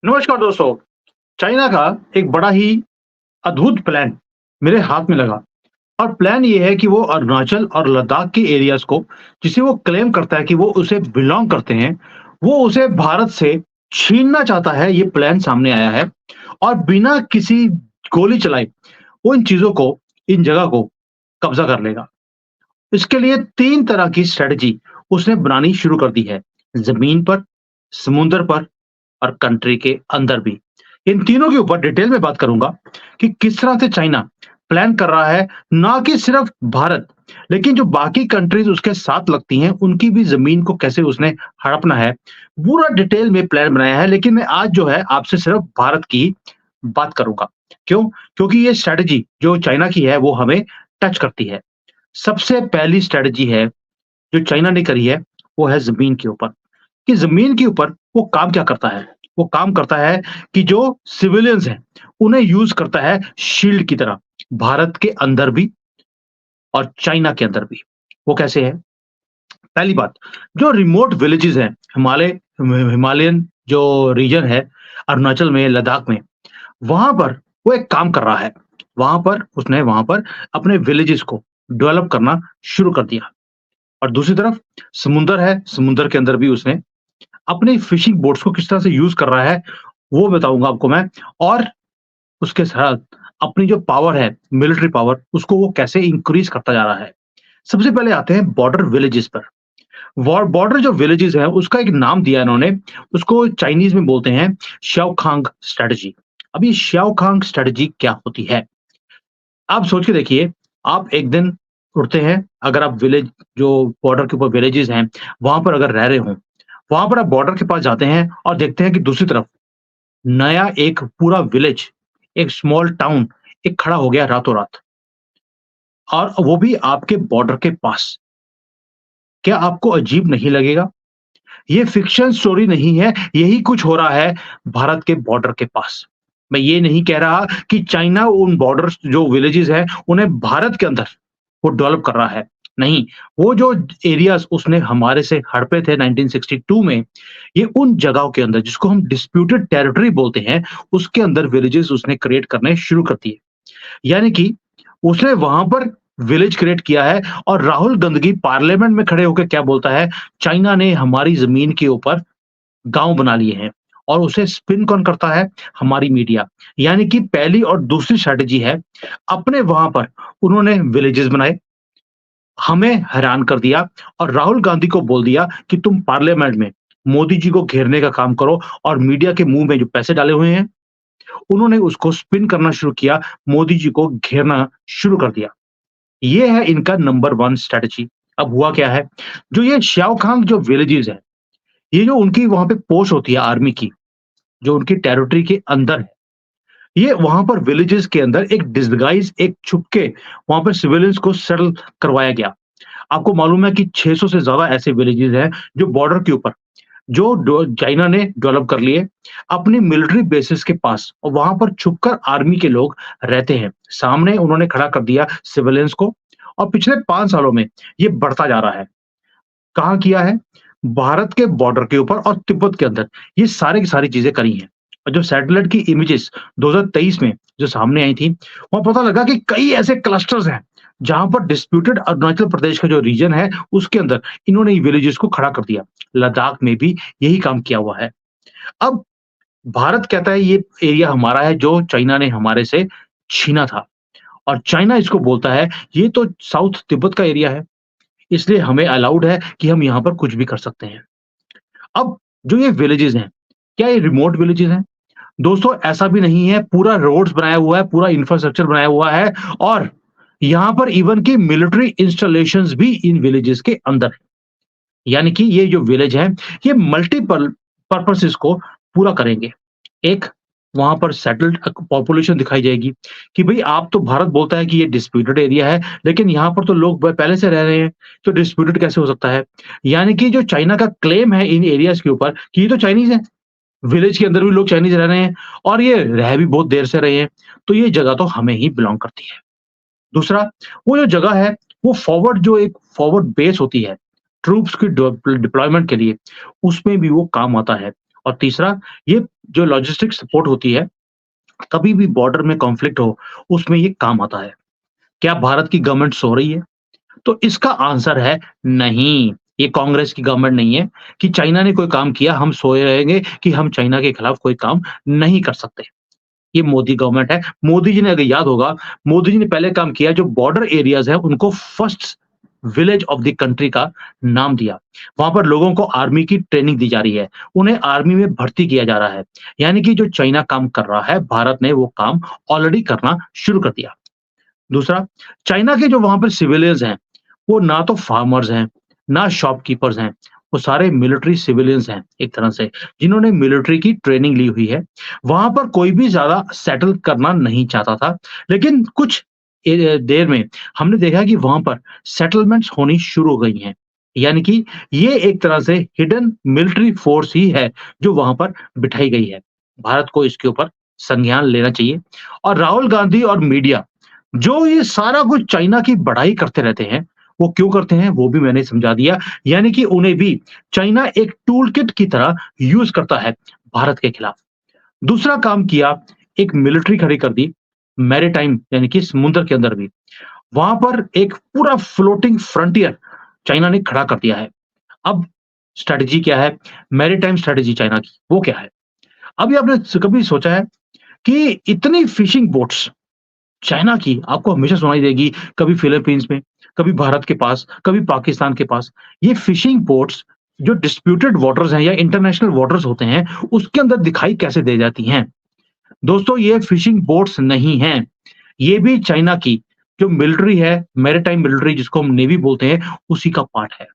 नमस्कार दोस्तों। चाइना का एक बड़ा ही अद्भुत प्लान मेरे हाथ में लगा और प्लान ये है कि वो अरुणाचल और लद्दाख के एरियाज को जिसे वो क्लेम करता है कि वो उसे बिलोंग करते हैं, वो उसे भारत से छीनना चाहता है। ये प्लान सामने आया है और बिना किसी गोली चलाए वो इन चीज़ों को, इन जगह को कब्ज़ा कर लेगा। इसके लिए 3 तरह की स्ट्रैटेजी उसने बनानी शुरू कर दी है। ज़मीन पर, समुद्र पर और कंट्री के अंदर भी। इन तीनों के ऊपर डिटेल में बात करूँगा कि किस तरह से चाइना प्लान कर रहा है, ना कि सिर्फ भारत, लेकिन जो बाकी कंट्रीज़ उसके साथ लगती हैं, उनकी भी ज़मीन को कैसे उसने हड़पना है। पूरा डिटेल में प्लान बनाया है, लेकिन मैं आज जो है आपसे सिर्फ भारत की बात करूँगा। क्यों? क्योंकि ये स्ट्रैटेजी जो चाइना की है, वो हमें टच करती है। सबसे पहली स्ट्रैटेजी है, जो चाइना ने करी है, वो है ज़मीन के ऊपर। कि ज़मीन के ऊपर वो काम क्या करता है? वो काम करता है कि जो सिविलियंस हैं, उन्हें यूज़ करता है शील्ड की तरह, भारत के अंदर भी और चाइना के अंदर भी। वो कैसे है? पहली बात, जो रिमोट विलेजेस हैं, हिमालयन जो रीजन है, अरुणाचल में, लद्दाख में, वहाँ पर वो एक काम कर रहा है। वहाँ पर अपने विलेजेस को डेवलप करना शुरू कर दिया और दूसरी तरफ समुंदर है, समुद्र के अंदर भी उसने अपने फिशिंग बोट्स को किस तरह से यूज़ कर रहा है, वो बताऊँगा आपको मैं। और उसके साथ अपनी जो पावर है, मिलिट्री पावर, उसको वो कैसे इंक्रीज़ करता जा रहा है। सबसे पहले आते हैं बॉर्डर विलेजेस पर। बॉर्डर जो विलेजेस हैं, उसका एक नाम दिया इन्होंने, उसको चाइनीज़ में बोलते हैं शाओखांग स्ट्रैटेजी। अब ये शाओखांग स्ट्रैटेजी क्या होती है? आप सोच के देखिए, आप एक दिन उठते हैं, अगर आप विलेज जो बॉर्डर के ऊपर विलेजेस हैं, वहाँ पर अगर रह रहे हों, वहाँ पर आप बॉर्डर के पास जाते हैं और देखते हैं कि दूसरी तरफ नया एक पूरा विलेज, एक स्मॉल टाउन एक खड़ा हो गया रातों-रात और वो भी आपके बॉर्डर के पास। क्या आपको अजीब नहीं लगेगा? ये फ़िक्शन स्टोरी नहीं है, यही कुछ हो रहा है भारत के बॉर्डर के पास। मैं ये नहीं कह रहा कि चाइना उन बॉर्डर्स जो विलेजेस हैं, उन्हें भारत के अंदर वो डेवलप कर रहा है। नहीं, वो जो एरियाज़ उसने हमारे से हड़पे थे 1962 में, ये उन जगहों के अंदर जिसको हम डिस्प्यूटेड टेरिटरी बोलते हैं, उसके अंदर विलेजेस उसने क्रिएट करने शुरू कर दिए। यानी कि उसने वहाँ पर विलेज क्रिएट किया है और राहुल गांधी पार्लियामेंट में खड़े होके क्या बोलता है, चाइना ने हमारी ज़मीन के ऊपर गाँव बना लिए हैं और उसे स्पिन कौन करता है? हमारी मीडिया। यानी कि पहली और दूसरी स्ट्रैटेजी है, अपने वहाँ पर उन्होंने विलेजेस बनाए, हमें हैरान कर दिया और राहुल गांधी को बोल दिया कि तुम पार्लियामेंट में मोदी जी को घेरने का काम करो और मीडिया के मुँह में जो पैसे डाले हुए हैं, उन्होंने उसको स्पिन करना शुरू किया, मोदी जी को घेरना शुरू कर दिया। ये है इनका नंबर 1 स्ट्रैटेजी। अब हुआ क्या है, जो ये शाओखांग जो विलेजेस हैं, ये जो उनकी वहाँ पे पोस्ट होती है आर्मी की, जो उनकी टेरिटरी के अंदर है, ये वहाँ पर विलेजेस के अंदर एक डिसगाइज़ एक छुप के वहाँ पे सिविलियंस को सेटल करवाया गया। आपको मालूम है कि 600 से ज़्यादा ऐसे विलेजेस हैं, जो बॉर्डर के ऊपर जो डो चाइना ने डेवलप कर लिए, अपनी मिलिट्री बेसेस के पास और वहाँ पर छुपकर आर्मी के लोग रहते हैं। सामने उन्होंने खड़ा कर दिया सिविलियंस को और पिछले 5 सालों में ये बढ़ता जा रहा है। कहाँ किया है? भारत के बॉर्डर के ऊपर और तिब्बत के अंदर, ये सारी की सारी चीज़ें करी हैं। और जो सैटेलाइट की इमेजेस 2023 में जो सामने आई थी, वहाँ पता लगा कि कई ऐसे क्लस्टर्स हैं, जहाँ पर डिस्प्यूटेड अरुणाचल प्रदेश का जो रीजन है, उसके अंदर इन्होंने विलेजेस को खड़ा कर दिया। लद्दाख में भी यही काम किया हुआ है। अब भारत कहता है ये एरिया हमारा है जो चाइना ने हमारे से छीना था और चाइना इसको बोलता है ये तो साउथ तिब्बत का एरिया है, इसलिए हमें अलाउड है कि हम यहाँ पर कुछ भी कर सकते हैं। अब जो ये विलेजेस हैं, क्या ये रिमोट विलेजेस हैं? दोस्तों ऐसा भी नहीं है, पूरा रोड्स बनाया हुआ है, पूरा इंफ्रास्ट्रक्चर बनाया हुआ है और यहाँ पर इवन की मिलिट्री इंस्टॉलेशंस भी इन विलेजेस के अंदर है। यानी कि ये जो विलेज है, ये मल्टीपल पर्पसेस को पूरा करेंगे। एक वहाँ पर सेटल्ड पॉपुलेशन दिखाई जाएगी कि भई आप तो भारत बोलता है कि ये डिस्प्यूटेड एरिया है, लेकिन यहाँ पर तो लोग पहले से रह रहे हैं, तो डिस्प्यूटेड कैसे हो सकता है? यानी कि जो चाइना का क्लेम है इन एरियाज़ के ऊपर कि ये तो चाइनीज़ है, विलेज के अंदर भी लोग चाइनीज़ रह रहे हैं और ये रह भी बहुत देर से रहे हैं, तो ये जगह तो हमें ही बिलॉन्ग करती है। दूसरा, वो जो जगह है, वो एक फॉरवर्ड बेस होती है, ट्रूप्स की डिप्लॉयमेंट के लिए, उसमें भी वो काम आता है और तीसरा, ये जो लॉजिस्टिक सपोर्ट होती है, कभी भी बॉर्डर में कॉन्फ्लिक्ट हो, उसमें ये काम आता है। क्या भारत की गवर्नमेंट सो रही है? तो इसका आंसर है नहीं, ये कांग्रेस की गवर्नमेंट नहीं है कि चाइना ने कोई काम किया, हम सोए रहेंगे कि हम चाइना के खिलाफ कोई काम नहीं कर सकते। ये मोदी गवर्नमेंट है। मोदी जी ने अगर याद होगा, मोदी जी ने पहले काम किया जो बॉर्डर एरियाज़ है उनको first village of the country का नाम दिया। वहाँ पर लोगों को आर्मी की ट्रेनिंग दी जा रही है, उन्हें आर्मी में भर्ती किया जा रहा है। यानी कि जो चाइना काम कर रहा है, भारत ने वो काम ऑलरेडी करना शुरू कर दिया। दूसरा, चाइना के जो वहाँ पर सिविलियंस हैं, वो ना तो फार्मर्स हैं, ना शॉपकीपर्स हैं, वो सारे मिलिट्री सिविलियंस हैं एक तरह से, जिन्होंने मिलिट्री की ट्रेनिंग ली हुई है। वहाँ पर कोई भी ज़्यादा सेटल करना नहीं चाहता था, लेकिन कुछ देर में हमने देखा कि वहाँ पर सेटलमेंट्स होनी शुरू हो गई हैं। यानी कि ये एक तरह से हिडन मिलिट्री फोर्स ही है, जो वहाँ पर बिठाई गई है। भारत को इसके ऊपर संज्ञान लेना चाहिए और राहुल गांधी और मीडिया जो ये सारा कुछ चाइना की बड़ाई करते रहते हैं, वो क्यों करते हैं वो भी मैंने समझा दिया। यानी कि उन्हें भी चाइना एक टूल किट की तरह यूज़ करता है भारत के खिलाफ। दूसरा काम किया, एक मिलिट्री खड़ी कर दी, मैरीटाइम यानी कि समुद्र के अंदर भी। वहाँ पर एक पूरा फ्लोटिंग फ्रंटियर चाइना ने खड़ा कर दिया है। अब स्ट्रैटेजी क्या है? मैरीटाइम स्ट्रैटेजी चाइना की, वो क्या है? अभी आपने कभी सोचा है कि इतनी फिशिंग बोट्स चाइना की आपको हमेशा सुनाई देगी, कभी फिलीपींस में, कभी भारत के पास, कभी पाकिस्तान के पास। ये फिशिंग बोट्स जो डिस्प्यूटेड वाटर्स हैं या इंटरनेशनल वाटर्स होते हैं, उसके अंदर दिखाई कैसे दे जाती हैं? दोस्तों, ये फिशिंग बोट्स नहीं हैं, ये भी चाइना की जो मिलिट्री है, मैरीटाइम मिलिट्री जिसको हम नेवी बोलते हैं, उसी का पार्ट है।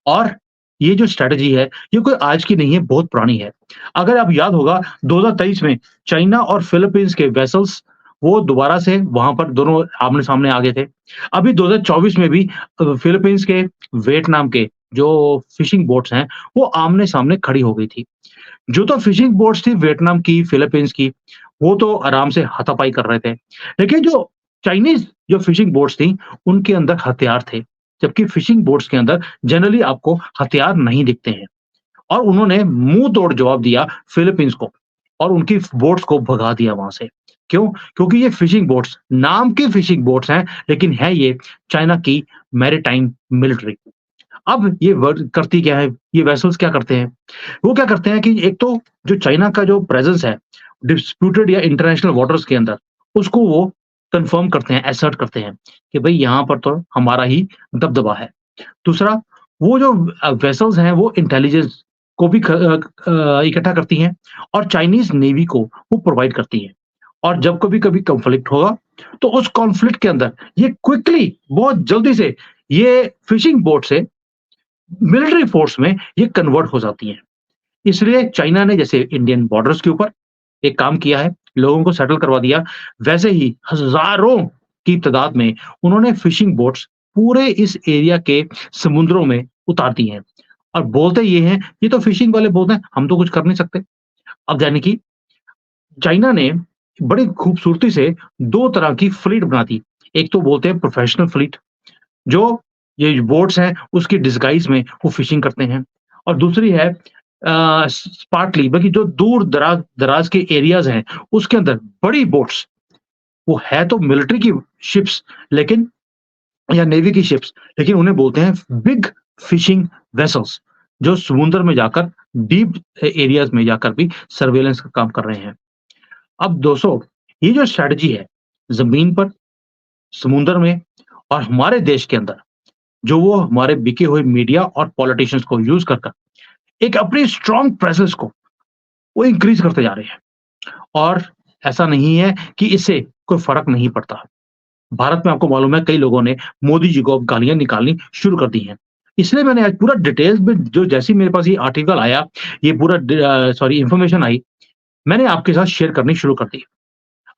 और ये जो स्ट्रैटेजी है, ये कोई आज की नहीं है, बहुत पुरानी है। अगर आप याद होगा 2023 में चाइना और फिलीपींस के वेसल्स वो दोबारा से वहाँ पर दोनों आमने-सामने आ गए थे। अभी 2024 में भी फिलीपींस के, वियतनाम के जो फिशिंग बोट्स हैं, वो आमने-सामने खड़ी हो गई थी। जो तो फिशिंग बोट्स थी वियतनाम की, फिलीपींस की, वो तो आराम से हाथापाई कर रहे थे। लेकिन जो चाइनीज़ जो फिशिंग बोट्स थी, उनके अंदर हथियार थे। जबकि फिशिंग बोट्स के अंदर जनरली आपको हथियार नहीं दिखते हैं। और उन्होंने मुँह तोड़ जवाब दिया फिलीपींस को और उनकी बोट्स को भगा दिया वहाँ से। क्यों? क्योंकि ये फिशिंग बोट्स, नाम की फिशिंग बोट्स हैं, लेकिन है ये चाइना की मैरीटाइम मिलिट्री। अब ये वर्ड करती क्या है, ये वेसल्स क्या करते हैं? वो क्या करते हैं कि एक तो जो चाइना का जो प्रेज़ेंस है, डिस्प्यूटेड या इंटरनेशनल वाटर्स के अंदर, उसको वो कन्फर्म करते हैं, असर्ट करते हैं कि भई यहाँ पर तो हमारा ही दबदबा है। दूसरा, वो जो वेसल्स हैं वो इंटेलिजेंस को भी इकट्ठा करती हैं और चाइनीज़ नेवी को वो प्रोवाइड करती हैं। और जब कभी-कभी कॉन्फ्लिक्ट होगा, तो उस कॉन्फ्लिक्ट के अंदर ये क्विकली बहुत जल्दी से ये फिशिंग बोट से मिलिट्री फोर्स में ये कन्वर्ट हो जाती हैं। इसलिए चाइना ने जैसे इंडियन बॉर्डर्स के ऊपर एक काम किया है, लोगों को सेटल करवा दिया, वैसे ही हज़ारों की तादाद में उन्होंने फिशिंग बोट्स पूरे इस एरिया के समुद्रों में उतार दी हैं। और बोलते ये हैं, ये तो फिशिंग वाले बोलते हैं, हम तो कुछ कर नहीं सकते। अब यानी कि चाइना ने बड़ी खूबसूरती से 2 तरह की फ्लीट बना दी। एक तो बोलते हैं प्रोफेशनल फ्लीट, जो ये बोट्स हैं उसकी डिस्गाइज़ में वो फिशिंग करते हैं। और दूसरी है स्पार्कली बल्कि जो दूर दराज़ के एरियाज़ हैं, उसके अंदर बड़ी बोट्स, वो है तो मिलिट्री की शिप्स लेकिन या नेवी की शिप्स, लेकिन उन्हें बोलते हैं बिग फिशिंग वेसल्स, जो समुद्र में जाकर डीप एरियाज़ में जाकर भी सर्वेलेंस का काम कर रहे हैं। अब दोस्तों, ये जो स्ट्रैटेजी है, ज़मीन पर, समुद्र में और हमारे देश के अंदर, जो वो हमारे बिके हुए मीडिया और पॉलिटिशियंस को यूज़ कर कर एक अपनी स्ट्रॉन्ग प्रेजेंस को वो इंक्रीज़ करते जा रहे हैं। और ऐसा नहीं है कि इससे कोई फ़र्क नहीं पड़ता। भारत में आपको मालूम है कई लोगों ने मोदी जी को अब गालियाँ निकालनी शुरू कर दी हैं। इसलिए मैंने आज पूरा डिटेल्स में जो जैसे ही मेरे पास ये आर्टिकल आया, ये पूरा सॉरी इन्फॉर्मेशन आई, मैंने आपके साथ शेयर करनी शुरू कर दी।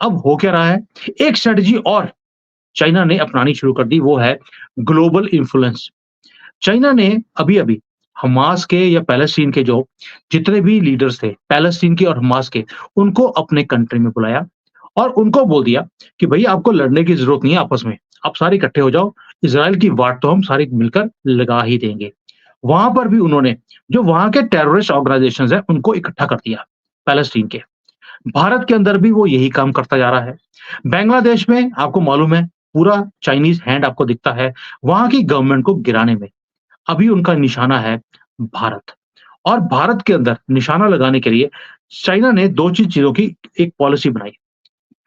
अब हो क्या रहा है, एक स्ट्रैटेजी और चाइना ने अपनानी शुरू कर दी, वो है ग्लोबल इन्फ्लुएंस। चाइना ने अभी-अभी हमास के या पैलेस्टीन के जो जितने भी लीडर्स थे, पैलेस्टीन के और हमास के, उनको अपने कंट्री में बुलाया और उनको बोल दिया कि भई आपको लड़ने की ज़रूरत नहीं है आपस में, आप सारे इकट्ठे हो जाओ, इज़राइल की वाट तो हम सारे मिलकर लगा ही देंगे। वहाँ पर भी उन्होंने जो वहाँ के टेररिस्ट ऑर्गनाइज़ेशंस हैं, उनको इकट्ठा कर दिया, पैलेस्टीन के। भारत के अंदर भी वो यही काम करता जा रहा है। बांग्लादेश में आपको मालूम है, पूरा चाइनीज़ हैंड आपको दिखता है, वहाँ की गवर्नमेंट को गिराने में। अभी उनका निशाना है भारत और भारत के अंदर निशाना लगाने के लिए चाइना ने 2 चीज़ों की एक पॉलिसी बनाई।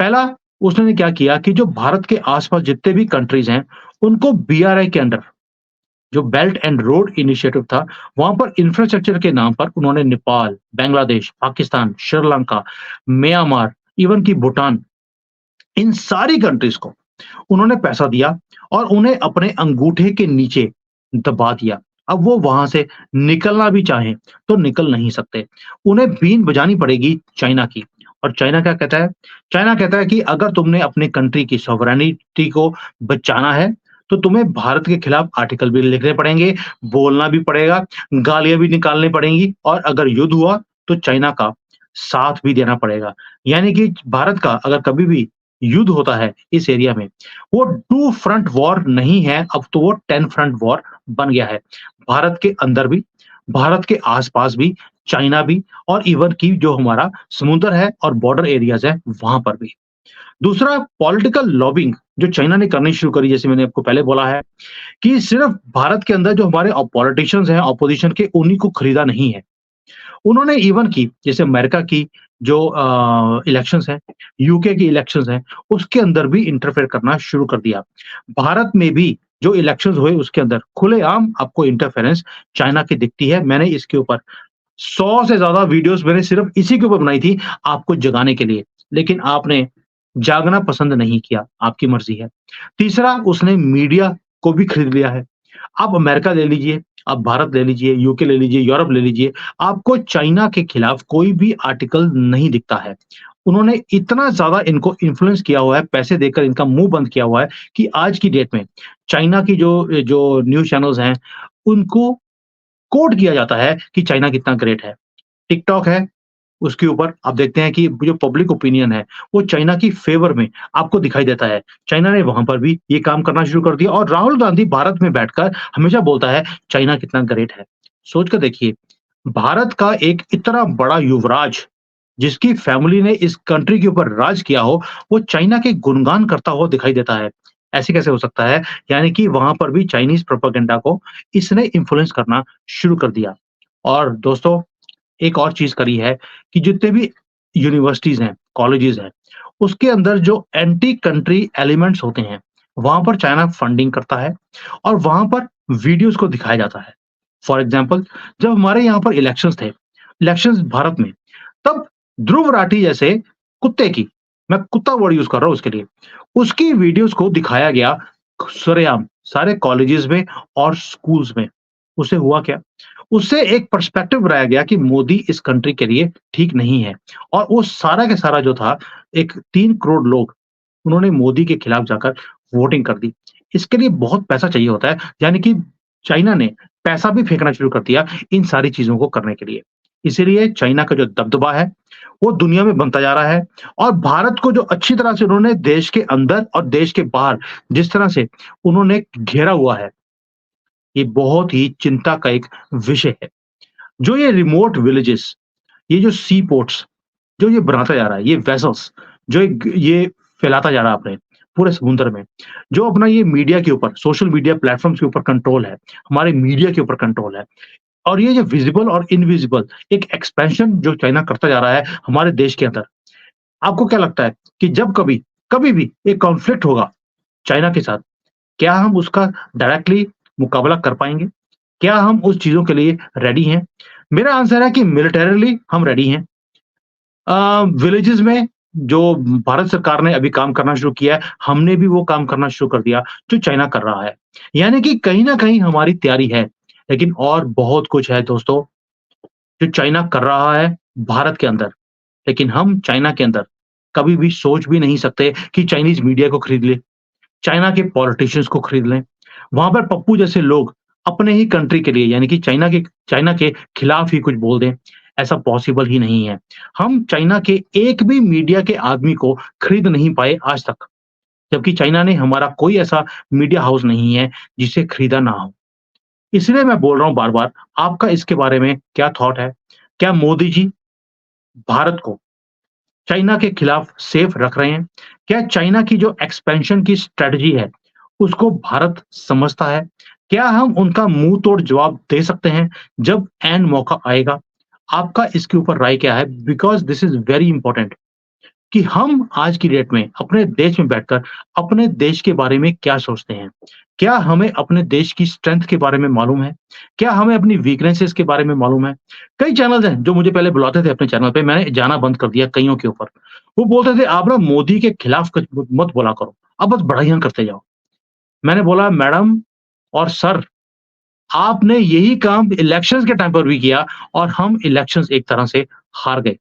पहला उसने क्या किया कि जो भारत के आस-पास जितने भी कंट्रीज़ हैं, उनको बीआरआई के अंडर जो बेल्ट एंड रोड इनिशिएटिव था, वहाँ पर इंफ्रास्ट्रक्चर के नाम पर उन्होंने नेपाल, बांग्लादेश, पाकिस्तान, श्रीलंका, म्यांमार, इवन कि भूटान, इन सारी कंट्रीज़ को उन्होंने पैसा दिया और उन्हें अपने अंगूठे के नीचे दबा दिया। अब वो वहाँ से निकलना भी चाहें, तो निकल नहीं सकते। उन्हें बीन बजानी पड़ेगी चाइना की और चाइना क्या कहता है? चाइना कहता है कि अगर तुमने अपनी कंट्री की सॉवरेनिटी को बचाना है, तो तुम्हें भारत के खिलाफ आर्टिकल भी लिखने पड़ेंगे, बोलना भी पड़ेगा, गालियाँ भी निकालनी पड़ेंगी और अगर युद्ध हुआ, तो चाइना का साथ भी देना पड़ेगा। यानी कि भारत का अगर कभी भी युद्ध होता है इस एरिया में, वो 2 फ्रंट वॉर नहीं है, अब तो वो 10 फ्रंट वॉर बन गया है। भारत के अंदर भी, भारत के आस-पास भी, चाइना भी और इवन कि जो हमारा समुद्र है और बॉर्डर एरियाज़ हैं, वहाँ पर भी। दूसरा पॉलिटिकल लॉबिंग जो चाइना ने करनी शुरू करी, जैसे मैंने आपको पहले बोला है कि सिर्फ़ भारत के अंदर जो हमारे पॉलिटिशियंस हैं, ऑपोज़िशन के, उन्हीं को खरीदा नहीं है। उन्होंने इवन की जैसे अमेरिका की जो इलेक्शंस हैं, यूके की इलेक्शंस हैं, उसके अंदर भी इंटरफेयर करना शुरू कर दिया। भारत में भी जो इलेक्शंस हुए उसके अंदर खुलेआम आपको इंटरफेरेंस चाइना की दिखती है। मैंने इसके ऊपर 100 से ज़्यादा वीडियोज़ मैंने सिर्फ़ इसी के ऊपर बनाई थी, आपको जगाने के लिए। लेकिन आपने जागना पसंद नहीं किया, आपकी मर्ज़ी है। तीसरा उसने मीडिया को भी खरीद लिया है। आप अमेरिका ले लीजिए, आप भारत ले लीजिए, यूके ले लीजिए, यूरोप ले लीजिए, आपको चाइना के खिलाफ कोई भी आर्टिकल नहीं दिखता है। उन्होंने इतना ज़्यादा इनको इन्फ्लुएंस किया हुआ है, पैसे देकर इनका मुँह बंद किया हुआ है कि आज की डेट में चाइना की जो जो न्यूज़ चैनल्स हैं, उनको कोट किया जाता है कि चाइना कितना ग्रेट है। टिकटॉक है, उसके ऊपर आप देखते हैं कि जो पब्लिक ओपिनियन है, वो चाइना की फ़ेवर में आपको दिखाई देता है। चाइना ने वहाँ पर भी ये काम करना शुरू कर दिया और राहुल गांधी भारत में बैठकर हमेशा बोलता है, चाइना कितना ग्रेट है। सोच कर देखिए, भारत का एक इतना बड़ा युवराज, जिसकी फैमिली ने इस कंट्री के ऊपर राज किया हो, वो चाइना के गुणगान करता हुआ दिखाई देता है। ऐसे कैसे हो सकता है? यानी कि वहाँ पर भी चाइनीज़ प्रोपेगेंडा को इसने इन्फ्लुएंस करना शुरू कर दिया। और दोस्तों एक और चीज़ करी है कि जितने भी यूनिवर्सिटीज़ हैं, कॉलेजेस हैं, उसके अंदर जो एंटी कंट्री एलिमेंट्स होते हैं, वहाँ पर चाइना फंडिंग करता है और वहाँ पर वीडियोज़ को दिखाया जाता है। फॉर एग्ज़ाम्पल जब हमारे यहाँ पर इलेक्शंस थे, इलेक्शंस भारत में, तब ध्रुव राठी जैसे कुत्ते की, मैं कुत्ता वर्ड यूज़ कर रहा हूँ उसके लिए, उसकी वीडियोज़ को दिखाया गया सरेआम सारे कॉलेजेस में और स्कूल्स में। उससे हुआ क्या? उससे एक पर्सपेक्टिव बनाया गया कि मोदी इस कंट्री के लिए ठीक नहीं है और वो सारा का सारा जो था, एक 3 करोड़ लोग, उन्होंने मोदी के खिलाफ जाकर वोटिंग कर दी। इसके लिए बहुत पैसा चाहिए होता है, यानी कि चाइना ने पैसा भी फेंकना शुरू कर दिया इन सारी चीज़ों को करने के लिए। इसीलिए चाइना का जो दबदबा है, वो दुनिया में बनता जा रहा है और भारत को जो अच्छी तरह से उन्होंने देश के अंदर और देश के बाहर जिस तरह से उन्होंने घेरा हुआ है, ये बहुत ही चिंता का एक विषय है। जो ये रिमोट विलेजेस, ये जो सी पोर्ट्स जो ये बनाता जा रहा है, ये वेसल्स जो ये फैलाता जा रहा है अपने पूरे समुद्र में, जो अपना ये मीडिया के ऊपर, सोशल मीडिया प्लेटफ़ॉर्म्स के ऊपर कंट्रोल है, हमारे मीडिया के ऊपर कंट्रोल है और ये जो विज़िबल और इनविज़िबल एक एक्सपेंशन जो चाइना करता जा रहा है हमारे देश के अंदर। आपको क्या लगता है कि जब कभी भी एक कॉन्फ्लिक्ट होगा चाइना के साथ, क्या हम उसका डायरेक्टली मुकाबला कर पाएँगे? क्या हम उस चीज़ों के लिए रेडी हैं? मेरा आंसर है कि मिलिटरीली हम रेडी हैं। विलेजेस में जो भारत सरकार ने अभी काम करना शुरू किया है, हमने भी वो काम करना शुरू कर दिया, जो चाइना कर रहा है। यानी कि कहीं न कहीं हमारी तैयारी है, लेकिन और बहुत कुछ है दोस्तों, जो चाइना कर रहा है भारत के अंदर, लेकिन हम चाइना के अंदर कभी भी सोच भी नहीं सकते कि चाइनीज़ मीडिया को खरीद लें, चाइना के पॉलिटिशियंस को खरीद लें। वहाँ पर पप्पू जैसे लोग अपने ही कंट्री के लिए यानी कि चाइना के खिलाफ ही कुछ बोल दें, ऐसा पॉसिबल ही नहीं है। हम चाइना के एक भी मीडिया के आदमी को खरीद नहीं पाए आज तक, जबकि चाइना ने हमारा कोई ऐसा मीडिया हाउस नहीं है जिसे खरीदा ना हो। इसलिए मैं बोल रहा हूँ बार-बार, आपका इसके बारे में क्या थॉट है? क्या मोदी जी भारत को चाइना के खिलाफ सेफ रख रहे हैं? क्या चाइना की जो एक्सपेंशन की स्ट्रैटेजी है, उसको भारत समझता है? क्या हम उनका मुँह तोड़ जवाब दे सकते हैं, जब ऐन मौका आएगा? आपका इसके ऊपर राय क्या है? Because this is very important कि हम आज की डेट में अपने देश में बैठकर अपने देश के बारे में क्या सोचते हैं? क्या हमें अपने देश की स्ट्रेंथ के बारे में मालूम है? क्या हमें अपनी वीकनेसेस के बारे में मालूम है? कई चैनल्स हैं जो मुझे पहले बुलाते थे अपने चैनल पे, मैंने जाना बंद कर दिया कइयों के ऊपर। वो बोलते थे आप ना मोदी के खिलाफ कुछ मत बोला करो, आप बस बड़ाइयाँ करते जाओ। मैंने बोला मैडम और सर, आपने यही काम इलेक्शंस के टाइम पर भी किया और हम इलेक्शंस एक तरह से हार गए।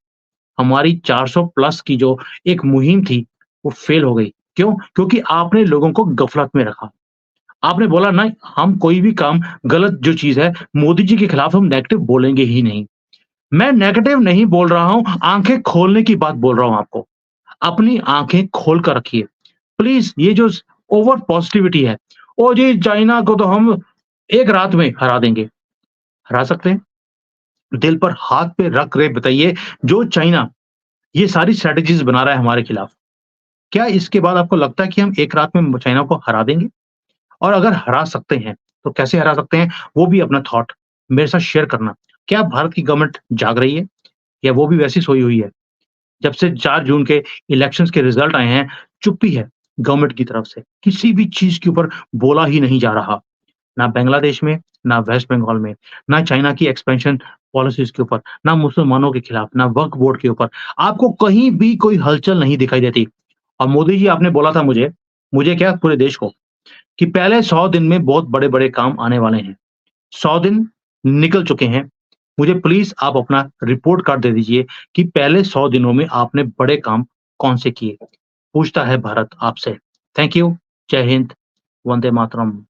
हमारी 400 प्लस की जो एक मुहिम थी, वो फेल हो गई। क्यों? क्योंकि आपने लोगों को गफ़लत में रखा। आपने बोला नहीं, हम कोई भी काम गलत जो चीज़ है, मोदी जी के खिलाफ हम नेगेटिव बोलेंगे ही नहीं। मैं नेगेटिव नहीं बोल रहा हूँ, आँखें खोलने की बात बोल रहा हूँ आपको। अपनी आँखें खोल कर रखिए। प्लीज़ ये जो ओवर पॉज़िटिविटी है, "ओह जी, चाइना को तो हम एक रात में हरा देंगे।" हरा सकते हैं? दिल पर हाथ पे रख के बताइए, जो चाइना ये सारी स्ट्रैटेजीज़ बना रहा है हमारे खिलाफ, क्या इसके बाद आपको लगता है कि हम एक रात में चाइना को हरा देंगे? और अगर हरा सकते हैं, तो कैसे हरा सकते हैं? वो भी अपना थॉट मेरे साथ शेयर करना। क्या भारत की गवर्नमेंट जाग रही है या वो भी वैसी सोई हुई है? जब से 4 जून के इलेक्शंस के रिजल्ट आए हैं, चुप्पी है गवर्नमेंट की तरफ से। किसी भी चीज़ के ऊपर बोला ही नहीं जा रहा। ना बांग्लादेश में, ना वेस्ट बंगाल में, ना चाइना की एक्सपेंशन पॉलिसीज़ के ऊपर, ना मुसलमानों के खिलाफ, ना वक्फ बोर्ड के ऊपर। आपको कहीं भी कोई हलचल नहीं दिखाई देती। और मोदी जी आपने बोला था मुझे क्या पूरे देश को, कि पहले 100 दिन में बहुत बड़े-बड़े काम आने वाले हैं। 100 दिन निकल चुके हैं। मुझे प्लीज़ आप अपना रिपोर्ट कार्ड दे दीजिए कि पहले 100 दिनों में आपने बड़े काम कौन से किए? पूछता है भारत आपसे। Thank you. जय हिंद। वंदे मातरम।